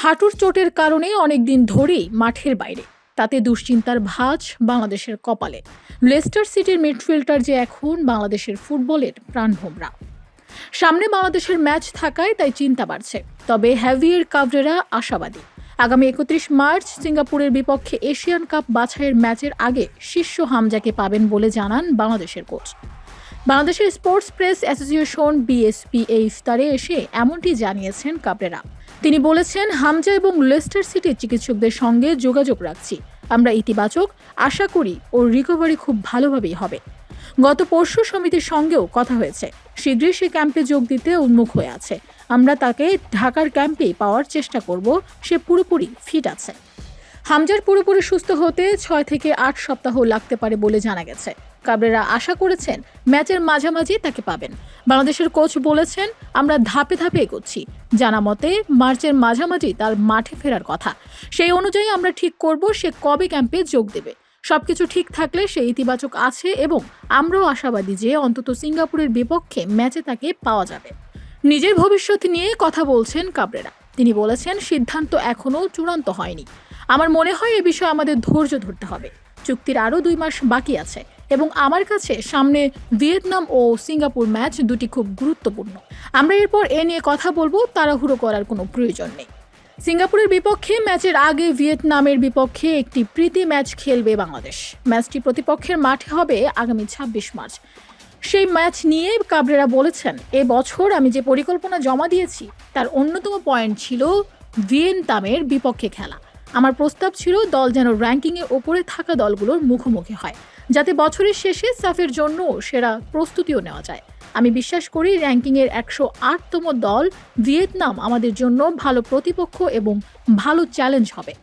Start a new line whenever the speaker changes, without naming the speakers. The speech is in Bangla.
হাঁটুর চোটের কারণে অনেকদিন ধরেই মাঠের বাইরে, তাতে দুশ্চিন্তার ভাঁজ বাংলাদেশের কপালে। লেস্টার সিটির মিডফিল্ডার যে এখন বাংলাদেশের ফুটবলের প্রাণভোমরা। সামনে বাংলাদেশের ম্যাচ থাকায় তাই চিন্তা বাড়ছে। তবে হ্যাভিয়ের কাবরেরা আশাবাদী। আগামী 31 মার্চ সিঙ্গাপুরের বিপক্ষে এশিয়ান কাপ বাছাইয়ের ম্যাচের আগে শীর্ষ হামজাকে পাবেন বলে জানান বাংলাদেশের কোচ। বাংলাদেশের স্পোর্টস প্রেস অ্যাসোসিয়েশন বিএসপি এই ইফতারে এসে এমনটি জানিয়েছেন কাবরেরা। তিনি বলেছেন, হামজা এবং লেস্টার সিটির চিকিৎসকদের সঙ্গে যোগাযোগ রাখছি। আমরা ইতিবাচক, আশা করি ওর রিকভারি খুব ভালোভাবেই হবে। গত পরশু সমিতির সঙ্গেও কথা হয়েছে, শীঘ্রই সে ক্যাম্পে যোগ দিতে উন্মুখ হয়ে আছে। আমরা তাকে ঢাকার ক্যাম্পেই পাওয়ার চেষ্টা করব। সে পুরোপুরি ফিট আছে। হামজার পুরোপুরি সুস্থ হতে 6 থেকে 8 সপ্তাহ লাগতে পারে বলে জানা গেছে। কাবরেরা আশা করেছেন ম্যাচের মাঝামাঝি তাকে পাবেন। বাংলাদেশের কোচ বলেছেন, আমরা ধাপে ধাপে এগোচ্ছি। জানা মতে মার্চের মাঝামাঝি তার মাঠে ফেরার কথা। সেই অনুযায়ী আমরা ঠিক করব সে কবে ক্যাম্পে যোগ দেবে। সবকিছু ঠিক থাকলে সে ইতিবাচক আছে এবং আমরাও আশাবাদী যে অন্তত সিঙ্গাপুরের বিপক্ষে ম্যাচে তাকে পাওয়া যাবে। নিজের ভবিষ্যৎ নিয়ে কথা বলছেন কাবরেরা। তিনি বলেছেন, সিদ্ধান্ত এখনও চূড়ান্ত হয়নি। আমার মনে হয় এ বিষয়ে আমাদের ধৈর্য ধরতে হবে। চুক্তির আরও 2 মাস বাকি আছে এবং আমার কাছে সামনে ভিয়েতনাম ও সিঙ্গাপুর ম্যাচ দুটি খুব গুরুত্বপূর্ণ। আমরা এরপর এ নিয়ে কথা বলবো, তাড়াহুড়ো করার কোনো প্রয়োজন নেই। সিঙ্গাপুরের বিপক্ষে ম্যাচের আগে ভিয়েতনামের বিপক্ষে একটি প্রীতি ম্যাচ খেলবে বাংলাদেশ। ম্যাচটি প্রতিপক্ষের মাঠে হবে আগামী 26 মার্চ। সেই ম্যাচ নিয়ে কাবরেরা বলেছেন, এ বছর আমি যে পরিকল্পনা জমা দিয়েছি তার অন্যতম পয়েন্ট ছিল ভিয়েতনামের বিপক্ষে খেলা। আমার প্রস্তাব ছিল দল যেন র্যাঙ্কিংয়ে ওপরে থাকা দলগুলোর মুখোমুখি হয়, যাতে বছরের শেষে সাফের জন্য সেরা প্রস্তুতিও নেওয়া যায়। আমি বিশ্বাস করি র্যাঙ্কিংয়ের 108তম দল ভিয়েতনাম আমাদের জন্য ভালো প্রতিপক্ষ এবং ভালো চ্যালেঞ্জ হবে।